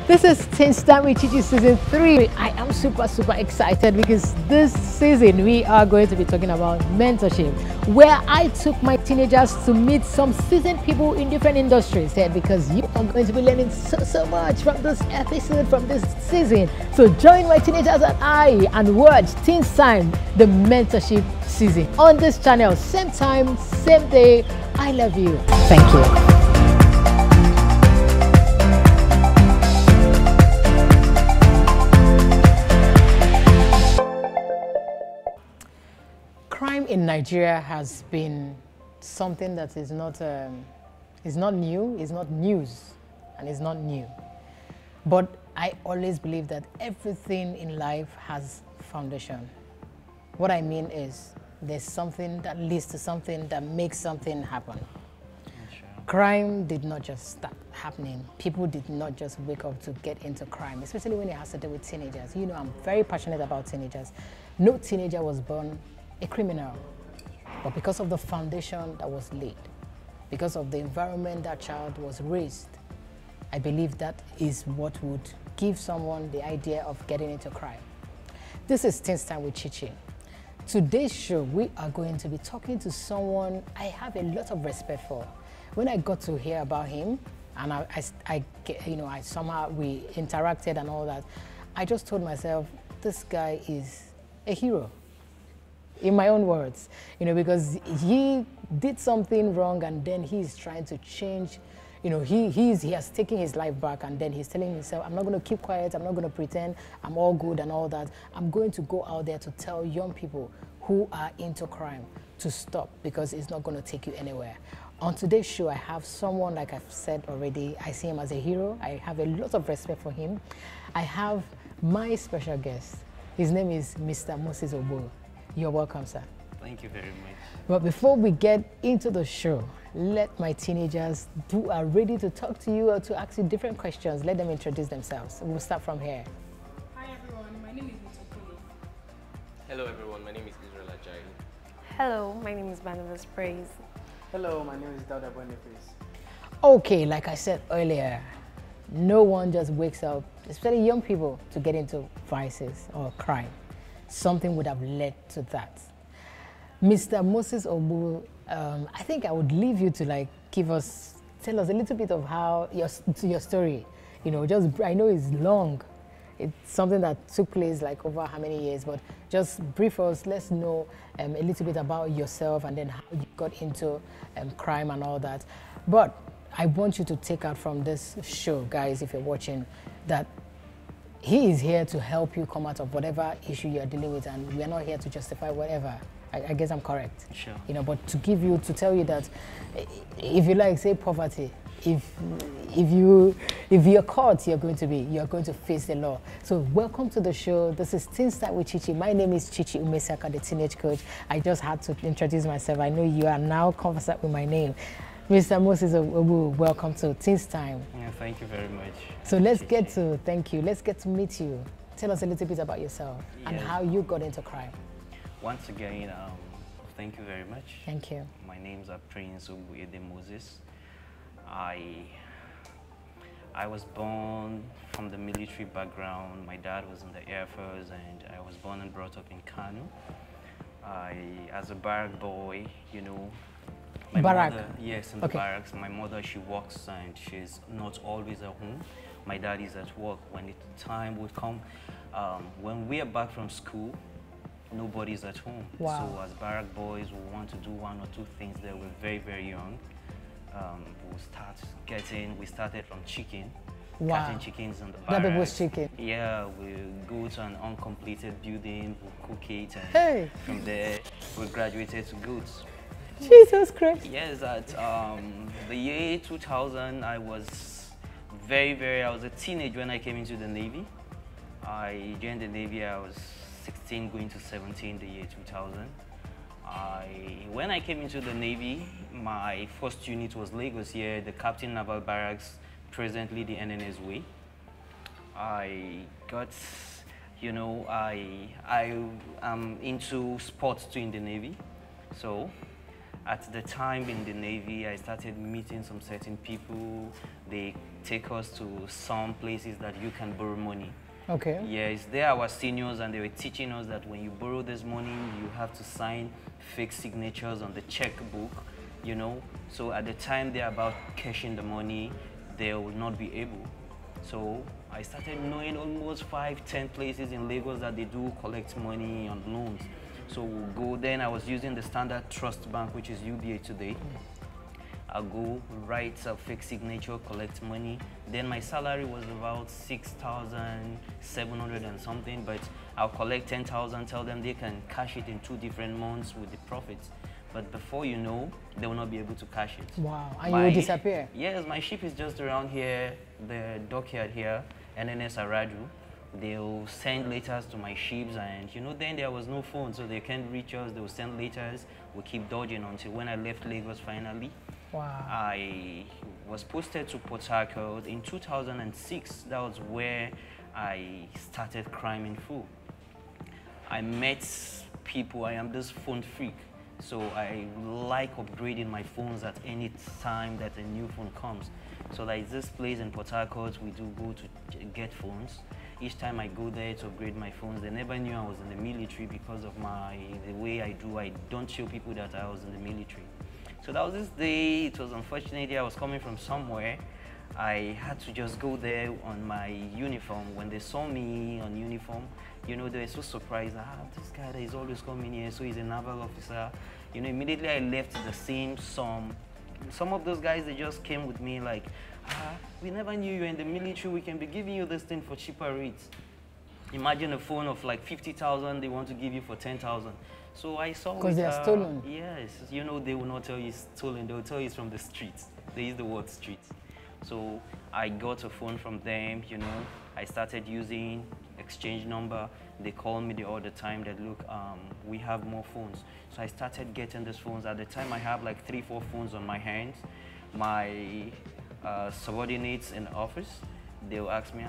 This is Teen Time with Chichi Season 3. I am super excited because this season we are going to be talking about mentorship, where I took my teenagers to meet some seasoned people in different industries here, because you are going to be learning so much from this episode, from this season. So join my teenagers and I and watch Teen Time, the mentorship season on this channel. Same time, same day. I love you. Thank you. Crime in Nigeria has been something that is not new, it's not news, and it's not new. But I always believe that everything in life has foundation. What I mean is there's something that leads to something that makes something happen. Sure. Crime did not just start happening. People did not just wake up to get into crime, especially when it has to do with teenagers. You know, I'm very passionate about teenagers. No teenager was born a criminal, but because of the foundation that was laid, because of the environment that child was raised, I believe that is what would give someone the idea of getting into crime. This is Teen Time with Chichi. Today's show, we are going to be talking to someone I have a lot of respect for. When I got to hear about him, and I somehow we interacted and all that, I just told myself, this guy is a hero. In my own words, you know, because he did something wrong and then he's trying to change. You know, he has taken his life back, and then he's telling himself, I'm not going to keep quiet, I'm not going to pretend I'm all good and all that. I'm going to go out there to tell young people who are into crime to stop, because it's not going to take you anywhere. On today's show, I have someone, like I've said already, I see him as a hero. I have a lot of respect for him. I have my special guest. His name is Mr. Moses Ogbu. You're welcome, sir. Thank you very much. But before we get into the show, let my teenagers who are ready to talk to you or to ask you different questions, let them introduce themselves. We'll start from here. Hi everyone, my name is Mitokuli. Hello everyone, my name is Israel Ajayi. Hello, my name is Barnabas Praise. Hello, my name is Dauda Boniface. Okay, like I said earlier, no one just wakes up, especially young people, to get into vices or crime. Something would have led to that. Mr. Moses Ogbu, I think I would leave you to tell us a little bit of how your story, you know, I know it's long. It's something that took place like over how many years, but just brief us, let's know a little bit about yourself and then how you got into crime and all that. But I want you to take out from this show, guys, if you're watching, that he is here to help you come out of whatever issue you're dealing with, and we are not here to justify whatever. I guess I'm correct. Sure. You know, but to tell you that if you like, say poverty, if you're caught, you're going to face the law. So welcome to the show. This is Teen Time with Chichi. My name is Chichi Umesaka, the teenage coach. I just had to introduce myself. I know you are now conversant with my name. Mr. Moses Ogbu, welcome to Teen Time. Yeah, thank you very much. So let's get to meet you. Tell us a little bit about yourself and how you got into crime. Once again, thank you very much. Thank you. My name is Prince Ogbuede Moses. I was born from the military background. My dad was in the Air Force, and I was born and brought up in Kano. As a barrack boy, you know, my mother, yes, in the barracks. My mother, she works and she's not always at home. My dad is at work. When the time would come, when we are back from school, nobody's at home. Wow. So as barrack boys, we want to do one or two things that we're very young. We started from chicken. Wow. Catching chickens in the barracks. That was chicken. Yeah, we go to an uncompleted building, we cook it, and hey, from there we graduated to goods. Jesus Christ. Yes, at the year 2000, I was I was a teenager when I came into the Navy. I joined the Navy, I was 16 going to 17 the year 2000. When I came into the Navy, my first unit was Lagos here, the Captain Naval Barracks, presently the NNS Way. I got, you know, I am into sports too in the Navy. So At the time in the Navy, I started meeting some certain people. They take us to some places that you can borrow money. Okay. Yes, they are our seniors, and they were teaching us that when you borrow this money, you have to sign fake signatures on the checkbook, you know. So at the time they're about cashing the money, they will not be able. So I started knowing almost 5-10 places in Lagos that they do collect money on loans. So we'll go. Then I was using the Standard Trust Bank, which is UBA today. I'll go write a fake signature, collect money. Then my salary was about 6,700 and something, but I'll collect 10,000, tell them they can cash it in 2 different months with the profits. But before you know, they will not be able to cash it. Wow, and you will disappear? Yes, my ship is just around here, the dockyard here, NNS Aradu. They'll send letters to my ships, and you know, then there was no phone, so they can't reach us. They'll send letters. We keep dodging until when I left Lagos finally. Wow. I was posted to Port Harcourt in 2006. That was where I started crime in full. I met people. I am this phone freak, so I like upgrading my phones at any time that a new phone comes. So there is this place in Port Harcourt we do go to get phones. Each time I go there to upgrade my phones, they never knew I was in the military because of the way I do. I don't show people that I was in the military. So that was this day. It was unfortunately I was coming from somewhere. I had to just go there on my uniform. When they saw me on uniform, you know, they were so surprised. This guy that is always coming here, so he's a naval officer. You know, immediately I left the scene. Some of those guys, they just came with me like, we never knew you were in the military. We can be giving you this thing for cheaper rates. Imagine a phone of like 50,000, they want to give you for 10,000. So I saw because they are stolen. Yes, you know, they will not tell you it's stolen. They will tell you it's from the streets. They use the word streets. So I got a phone from them, you know. I started using exchange number. They call me all the time that, look, we have more phones. So I started getting these phones. At the time, I have like 3-4 phones on my hands. My subordinates in the office, they'll ask me,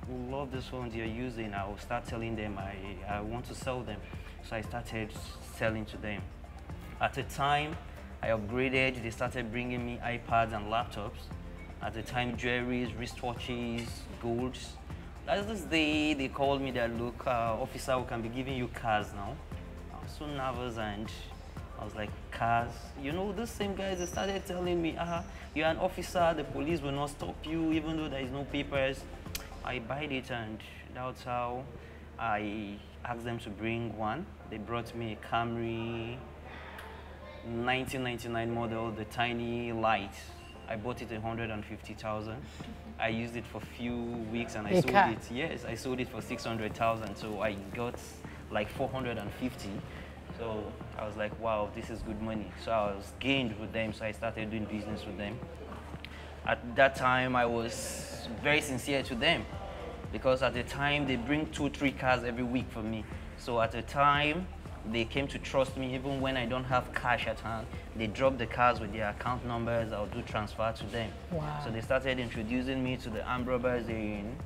we love these phones you're using. I will start telling them I want to sell them. So I started selling to them. At the time, I upgraded. They started bringing me iPads and laptops. At the time, jewelries, wristwatches, golds. That's this day they called me that, look, officer, we can be giving you cars now. I was so nervous, and I was like, cars? You know, those same guys, they started telling me, you're an officer, the police will not stop you, even though there is no papers. I bought it, and that's how I asked them to bring one. They brought me a Camry 1999 model, the tiny light. I bought it 150,000. I used it for a few weeks and I sold it. Yes, I sold it for 600,000. So I got like 450. So I was like, wow, this is good money. So I was gained with them. So I started doing business with them. At that time, I was very sincere to them because at the time they bring 2-3 cars every week for me. So at the time, they came to trust me even when I don't have cash at hand. They drop the cars with their account numbers. I'll do transfer to them. Wow. So they started introducing me to the armed robbers in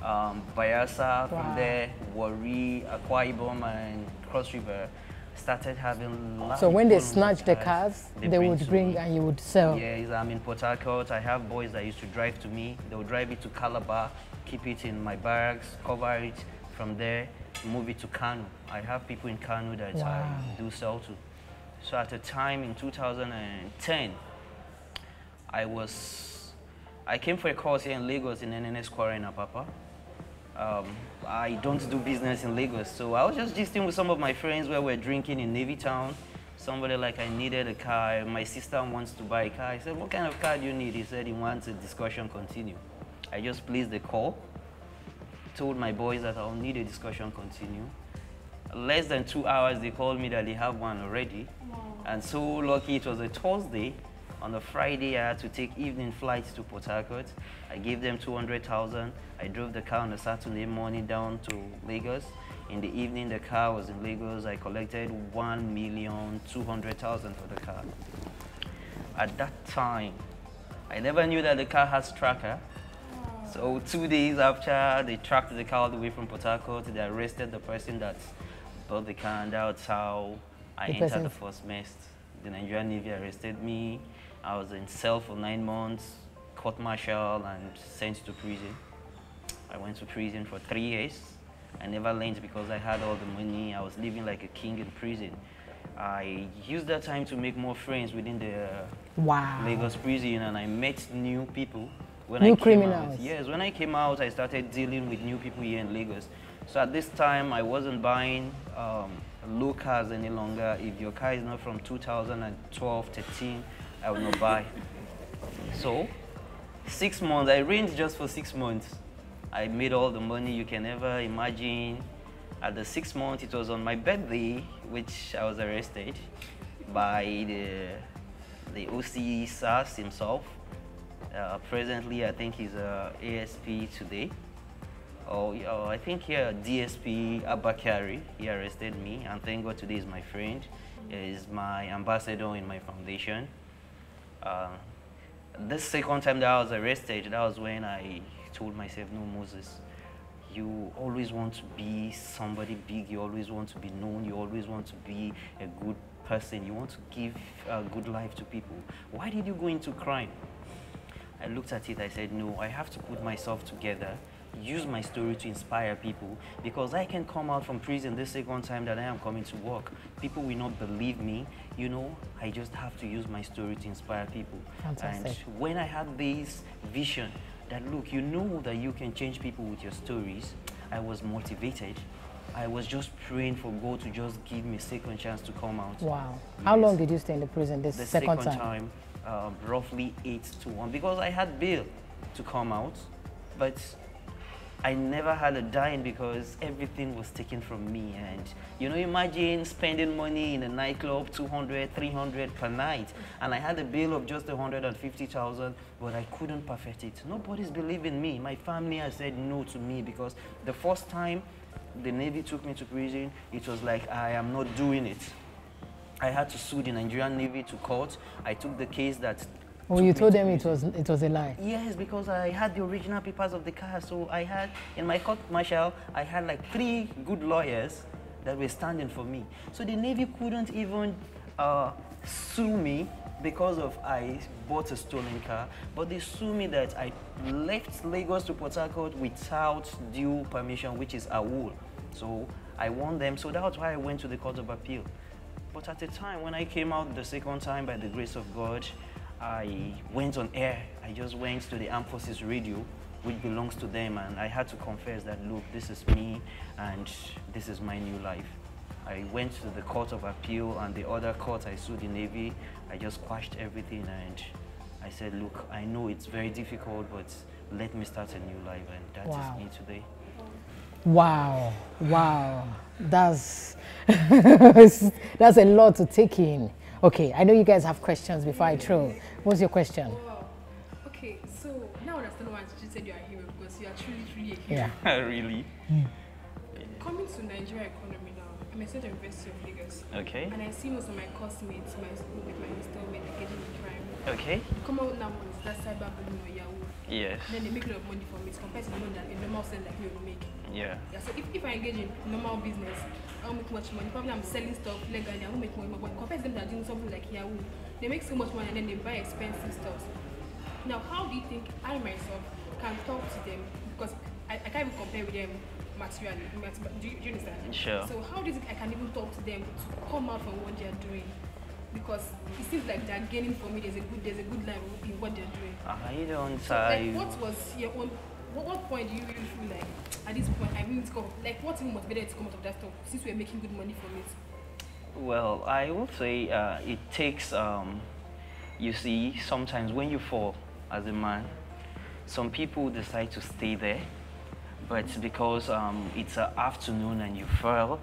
Bayelsa. Wow. From there, Warri, Akwa Ibom, and Cross River. Started having lots. So when they snatch the cars, they would bring and you would sell? Yes, I'm in Port Harcourt. I have boys that used to drive to me. They would drive it to Calabar, keep it in my barracks, cover it. From there, move it to Kano. I have people in Kano that I do sell to. So at the time in 2010, I came for a course here in Lagos in NNS Quarry in Apapa. I don't do business in Lagos, so I was just gisting with some of my friends where we're drinking in Navy Town. Somebody like, I needed a car. My sister wants to buy a car. I said, what kind of car do you need? He said he wants a discussion continue. I just placed the call. Told my boys that I'll need a discussion continue. Less than 2 hours, they called me that they have one already. Wow. And so lucky it was a Thursday. On a Friday, I had to take evening flights to Port Harcourt. I gave them 200,000. I drove the car on a Saturday morning down to Lagos. In the evening, the car was in Lagos. I collected 1,200,000 for the car. At that time, I never knew that the car has tracker. So 2 days after, they tracked the car all the way from Port Harcourt. They arrested the person that bought the car, and that's how I entered the first mess. The Nigerian Navy arrested me. I was in cell for 9 months, court-martial, and sent to prison. I went to prison for 3 years. I never learned because I had all the money. I was living like a king in prison. I used that time to make more friends within the Wow. Lagos prison, and I met new people. When New I came out, criminals. yes, when I came out, I started dealing with new people here in Lagos. So at this time, I wasn't buying low cars any longer. If your car is not from 2012, 13, I will not buy. So 6 months, I reigned just for 6 months. I made all the money you can ever imagine. At the 6 months, it was on my birthday, which I was arrested by the OC SARS himself. Presently, I think he's ASP today. I think here DSP Abakari, he arrested me, and thank God today is my friend. He's my ambassador in my foundation. This second time that I was arrested, that was when I told myself, no, Moses, you always want to be somebody big, you always want to be known, you always want to be a good person, you want to give a good life to people. Why did you go into crime? I looked at it, I said, no, I have to put myself together, use my story to inspire people, because I can come out from prison the second time that I am coming to work. People will not believe me, you know, I just have to use my story to inspire people. Fantastic. And when I had this vision that, look, you know that you can change people with your stories, I was motivated. I was just praying for God to just give me a second chance to come out. Wow. How Yes. long did you stay in the prison this The second time? Roughly 8 to 1, because I had bail to come out, but I never had a dime because everything was taken from me. And you know, imagine spending money in a nightclub, 200, 300 per night, and I had a bill of just 150,000, but I couldn't perfect it. Nobody's believing me. My family has said no to me because the first time the Navy took me to prison, it was like, I am not doing it. I had to sue the Nigerian Navy to court. I took the case that. Oh, you told them it was a lie. Yes, because I had the original papers of the car. So I had, in my court martial, I had like 3 good lawyers that were standing for me. So the Navy couldn't even sue me because of I bought a stolen car, but they sued me that I left Lagos to Port Harcourt without due permission, which is AWOL. So I won them, so that's why I went to the Court of Appeal. But at the time, when I came out the second time, by the grace of God, I went on air. I just went to the Armed Forces Radio, which belongs to them, and I had to confess that, look, this is me, and this is my new life. I went to the Court of Appeal, and the other court, I sued the Navy. I just quashed everything, and I said, look, I know it's very difficult, but let me start a new life, and that is me today. Wow, wow, that's that's a lot to take in. Okay, I know you guys have questions before I throw. What's your question? Wow. Okay, so now I understand why you said you are a hero, because you are truly a hero. Yeah. Really? Coming to Nigeria economy now, I'm a student at University of Lagos. Okay. And I see most of my classmates, my school with my installment, engaging in crime. Okay. Come out now with that cyberbullying or Yahoo. Yes. Then they make a lot of money from it compared to the money that a normal sense like you will make. Yeah. Yeah, so if I engage in normal business, I won't make much money. Probably I'm selling stuff legally, I won't make money. But compared to them that are doing something like Yahoo, they make so much money and then they buy expensive stuff. Now, how do you think I myself can talk to them? Because I can't even compare with them materially. Do you understand? Sure. So how do you think I can even talk to them to come out from what they're doing? Because it seems like they're gaining for me. There's a good line in what they're doing. I don't. So, like, what was your own? What point do you really feel like at this point I need to come? Like, what even motivated to come out of that stuff since we're making good money from it? Well, I would say it takes. You see, sometimes when you fall as a man, some people decide to stay there, but because it's an afternoon and you fell,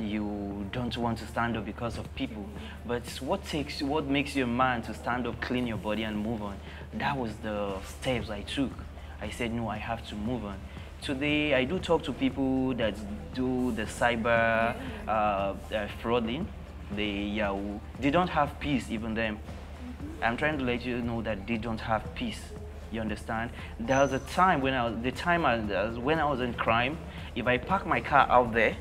you don't want to stand up because of people. But what makes you a man to stand up, clean your body and move on? That was the steps I took. I said, no, I have to move on. Today, I do talk to people that do the cyber frauding. They don't have peace, even them. I'm trying to let you know that they don't have peace. You understand? There was a time when when I was in crime, if I park my car out there,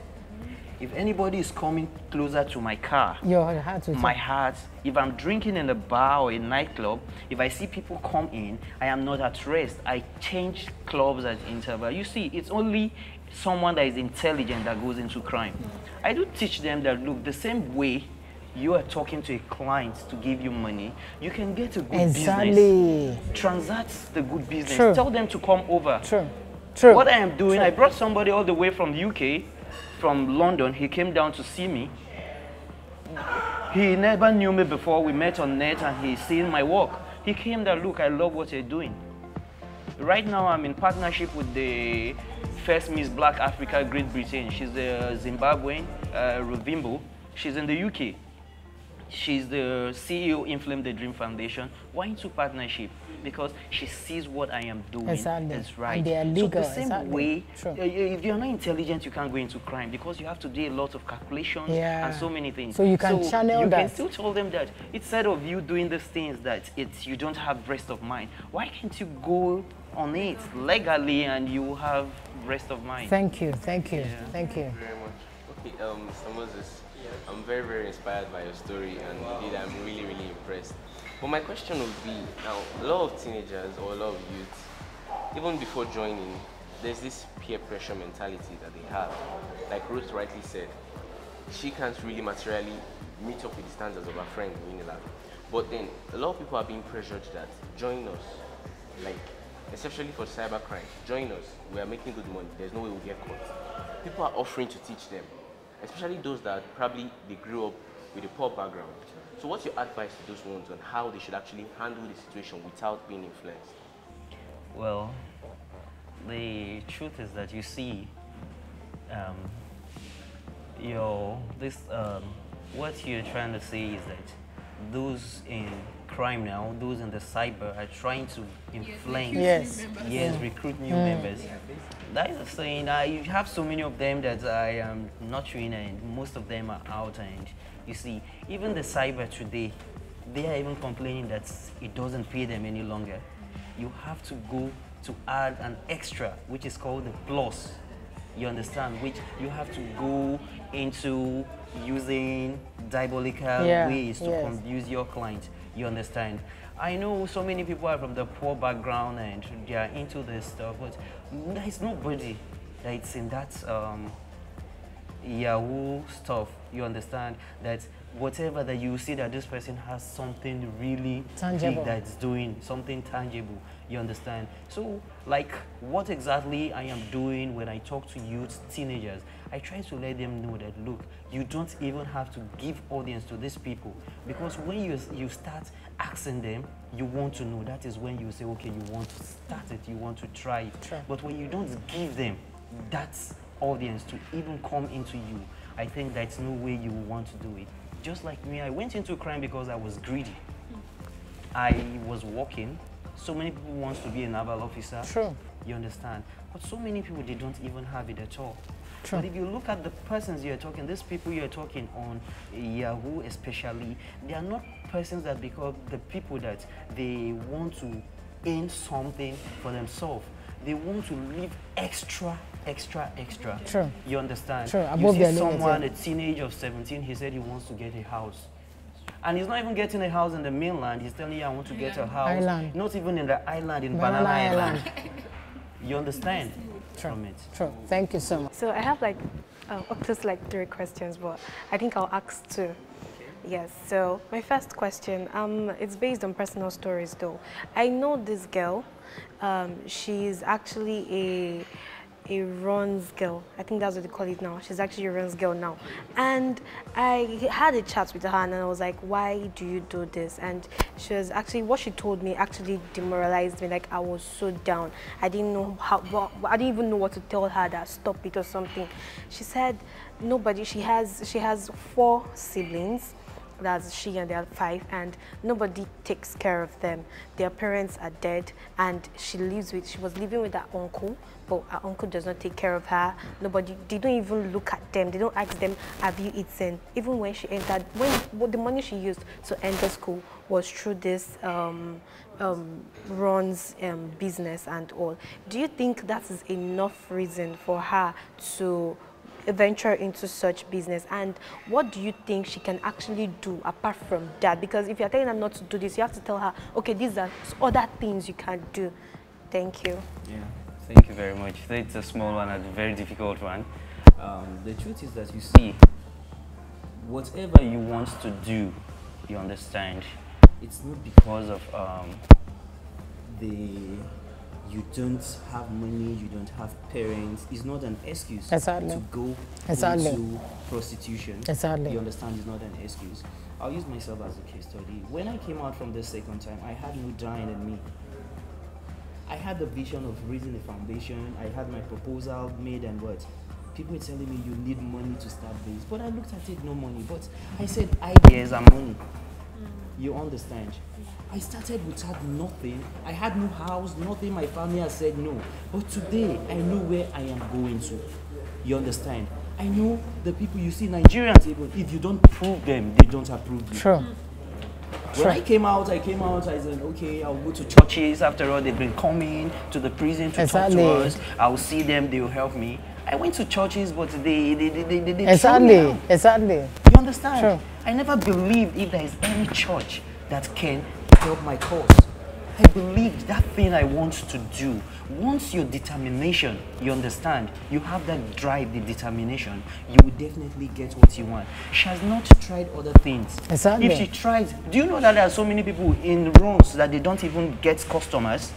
If anybody is coming closer to my car, Your heart will my tell. heart, if I'm drinking in a bar or a nightclub, if I see people come in, I am not at rest. I change clubs at interval. You see, it's only someone that is intelligent that goes into crime. I do teach them that, look, the same way you are talking to a client to give you money, you can get a good business. Exactly. Transact the good business. True. Tell them to come over. True. True. What I am doing, I brought somebody all the way from the UK, from London. He came down to see me. He never knew me before. We met on net and he's seen my work. He came there, look, I love what you're doing. Right now, I'm in partnership with the first Miss Black Africa Great Britain. She's a Zimbabwean, Rovimbo. She's in the UK. She's the CEO Inflame the Dream Foundation. Why into partnership? Because she sees what I am doing Exactly. is right. And they are So legal. the same Exactly. way, True. if you're not intelligent, you can't go into crime because you have to do a lot of calculations Yeah. and so many things. So you can channel you that. can still tell them that instead of you doing these things that you don't have rest of mind. Why can't you go on it legally and you have rest of mind? Thank you. Thank you. Thank you. Very much. Okay, Mr. Moses, I'm very, very inspired by your story, and indeed, I'm really, really impressed. But my question would be, now, a lot of teenagers or a lot of youth, even before joining, there's this peer pressure mentality that they have. Like Ruth rightly said, she can't really materially meet up with the standards of her friend in Unilag. But then, a lot of people are being pressured that join us, like, especially for cybercrime, join us, we are making good money, there's no way we'll get caught. People are offering to teach them, especially those that probably they grew up with a poor background. So what's your advice to those ones on how they should actually handle the situation without being influenced? Well, the truth is that you see, what you're trying to say is that those in crime now, those in the cyber are trying to influence, Yes. yes, recruit new members. That is saying you have so many of them that I am nurturing, and most of them are out. And you see, even the cyber today, they are even complaining that it doesn't pay them any longer. You have to go to add an extra, which is called the plus. You understand? Which you have to go into using diabolical ways to confuse your client. You understand? I know so many people are from the poor background and they are into this stuff, but there is nobody that's in that Yahoo stuff. You understand that whatever that you see that this person has something really Tangible. big that's doing, something tangible. You understand? So, like, what exactly I am doing when I talk to youth, teenagers, I try to let them know that, look, you don't even have to give audience to these people, because when you start asking them, you want to know. That is when you say, okay, you want to start it, you want to try it. Sure. But when you don't give them that audience to even come into you, I think that's no way you want to do it. Just like me, I went into crime because I was greedy. I was working. So many people want to be a naval officer. True. You understand? But so many people, they don't even have it at all. True. But if you look at the persons you're talking, these people you're talking on Yahoo especially, they are not persons that become the people that they want to earn something for themselves. They want to live extra. True. You understand? True. You Above see their limit, someone, yeah. a teenager of 17, he said he wants to get a house. And he's not even getting a house in the mainland. He's telling you, I want to get a house. Island. Not even in the island, in Banana Banana Island. Island. You understand True. from it? True. Thank you so much. So I have like up to like 3 questions, but I think I'll ask 2. Yes, so my first question, it's based on personal stories though. I know this girl, she's actually a runs girl. I think that's what they call it now. She's actually a runs girl now. And I had a chat with her and I was like, why do you do this? And she was actually, what she told me actually demoralized me. Like I was so down. I didn't know I didn't even know what to tell her, that stop it or something. She said, nobody, she has 4 siblings. That's she and they are 5, and nobody takes care of them. Their parents are dead, and she was living with her uncle, but her uncle does not take care of her. Nobody, they don't even look at them. They don't ask them, have you eaten? Even when she entered, the money she used to enter school was through this runs business and all. Do you think that is enough reason for her to venture into such business, and what do you think she can actually do apart from that? Because if you're telling her not to do this, you have to tell her, okay, these are other things you can do. Thank you. Yeah, thank you very much. It's a small one and a very difficult one. The truth is that you see, whatever you want to do, you understand, it's not because of you don't have money, you don't have parents. It's not an excuse to go into prostitution. You understand? It's not an excuse. I'll use myself as a case study. When I came out from the second time, I had no dying in me. I had the vision of raising a foundation. I had my proposal made and what? People were telling me you need money to start this. But I looked at it, no money. But I said, ideas are money. You understand? I started without nothing. I had no house, nothing. My family has said no. But today, I know where I am going to. You understand? I know the people you see, Nigerians, even if you don't prove them, they don't approve you. True. When I came out, I said, okay, I'll go to churches. After all, they've been coming to the prison to talk to us. I'll see them, they'll help me. I went to churches, but they Exactly. You understand? True. I never believed if there is any church that can help my cause. I believed that thing I want to do. Once your determination, you understand, you have that drive, the determination, you will definitely get what you want. She has not tried other things. Exactly. If she tries, do you know that there are so many people in runs that they don't even get customers?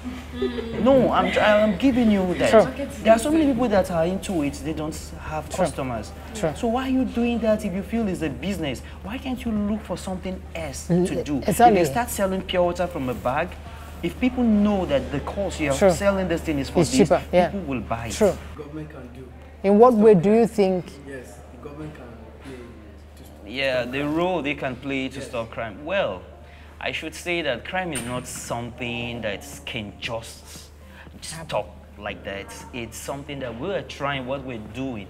No, I'm giving you that. True. There are so many people that are into it, they don't have customers. True. So why are you doing that if you feel it's a business? Why can't you look for something else to do? Exactly. If you start selling pure water from a bag, if people know that the cost you're selling this thing is for it's this, cheaper. Yeah. people will buy it. True. Government can do. In what way do you think? Yes, the government can play. Yeah, the role they can play to stop crime. Well, I should say that crime is not something that can just stop like that. It's something that we're trying, what we're doing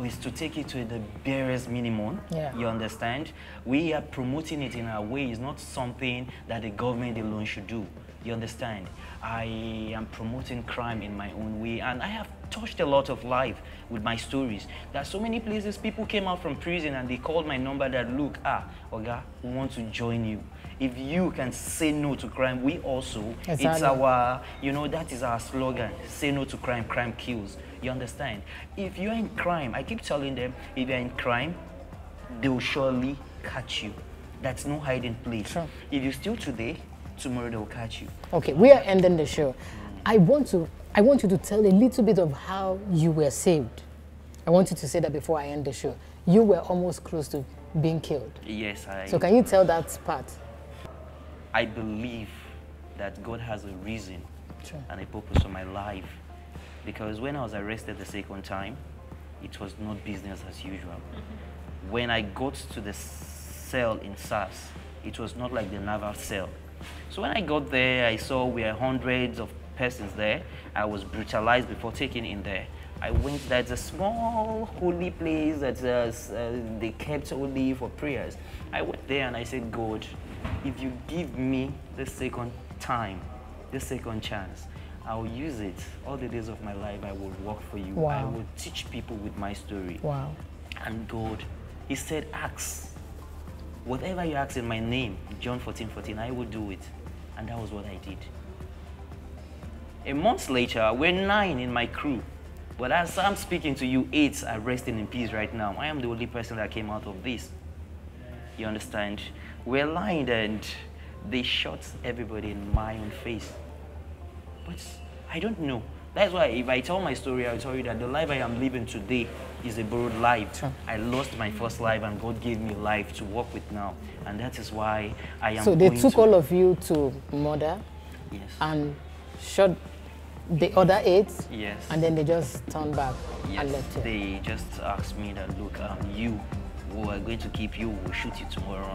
is to take it to the barest minimum. Yeah. You understand? We are promoting it in our way. It's not something that the government alone should do. You understand? I am promoting crime in my own way, and I have touched a lot of life with my stories. There are so many places people came out from prison and they called my number that, look, Oga, we want to join you. If you can say no to crime, we also, Exactly. it's our, that is our slogan, say no to crime, crime kills. You understand? If you're in crime, I keep telling them, if you're in crime, they will surely catch you. That's no hiding place. Sure. If you steal today, tomorrow they will catch you. Okay, we are ending the show. I want you to tell a little bit of how you were saved. I want you to say that before I end the show. You were almost close to being killed. Yes, So can you tell that part? I believe that God has a reason Sure. and a purpose for my life. Because when I was arrested the second time, it was not business as usual. When I got to the cell in SARS, it was not like the naval cell. So when I got there, I saw we are hundreds of persons there. I was brutalized before taken in there. I went, there's a small holy place that they kept holy for prayers. I went there and I said, God, if you give me the second time, the second chance, I will use it. All the days of my life, I will work for you. Wow. I will teach people with my story. Wow. And God, he said, ask. Whatever you ask in my name, John 14:14, I will do it. And that was what I did. A month later, we're 9 in my crew. But as I'm speaking to you, 8 are resting in peace right now. I am the only person that came out of this. You understand? We're lying and they shot everybody in my own face. But I don't know. That's why if I tell my story, I'll tell you that the life I am living today is a borrowed life. Sure. I lost my first life and God gave me life to work with now. And that is why I am So they going took to, all of you to murder yes. and shot the other 8, Yes. and then they just turned back Yes, and left you. they just asked me that, look, you, we are going to keep you, we'll shoot you tomorrow.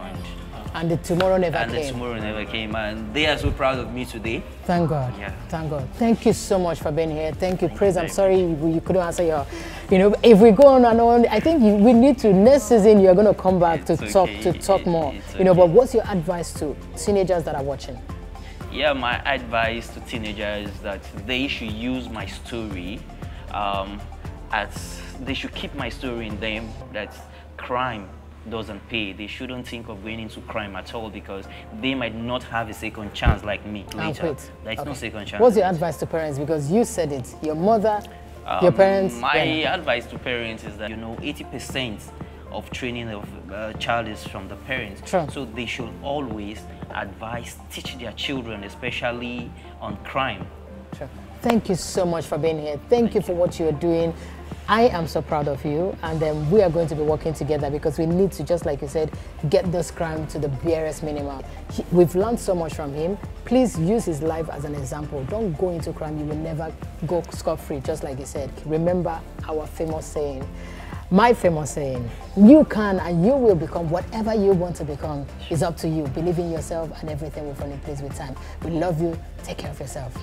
And the tomorrow never And the came. tomorrow never came. And they are so proud of me today. Thank God. Yeah. Thank God. Thank you so much for being here. Thank you, Praise. you I'm very sorry you couldn't answer your, if we go on and on, I think we need to, next season, you're going to come back It's to okay. talk more. It's But okay. what's your advice to teenagers that are watching? Yeah, my advice to teenagers is that they should use my story as they should keep my story in them that crime doesn't pay. They shouldn't think of going into crime at all because they might not have a second chance like me later. There's no second chance. What's your advice to parents? Because you said it, your mother, your parents. My advice to parents is that 80% of training of a child is from the parents. True. So they should always teach their children, especially on crime. Sure. Thank you so much for being here. Thank you for what you're doing. I am so proud of you, and we are going to be working together because we need to, just like you said, get this crime to the barest minimum. We've learned so much from him. Please use his life as an example. Don't go into crime. You will never go scot-free, just like you said. Remember our famous saying, my famous saying, you can and you will become whatever you want to become. It's up to you. Believe in yourself and everything will fall in place with time. We love you. Take care of yourself.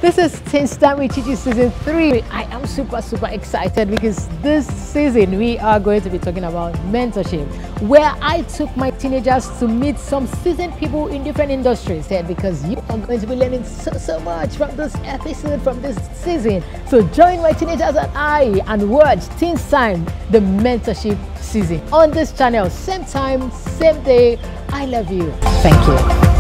This is Teens Time with Chichi Season 3. I am super excited because this season we are going to be talking about mentorship, where I took my teenagers to meet some seasoned people in different industries here, because you are going to be learning so much from this episode, from this season. So join my teenagers and I and watch Teens Time, the mentorship season on this channel. Same time, same day. I love you. Thank you.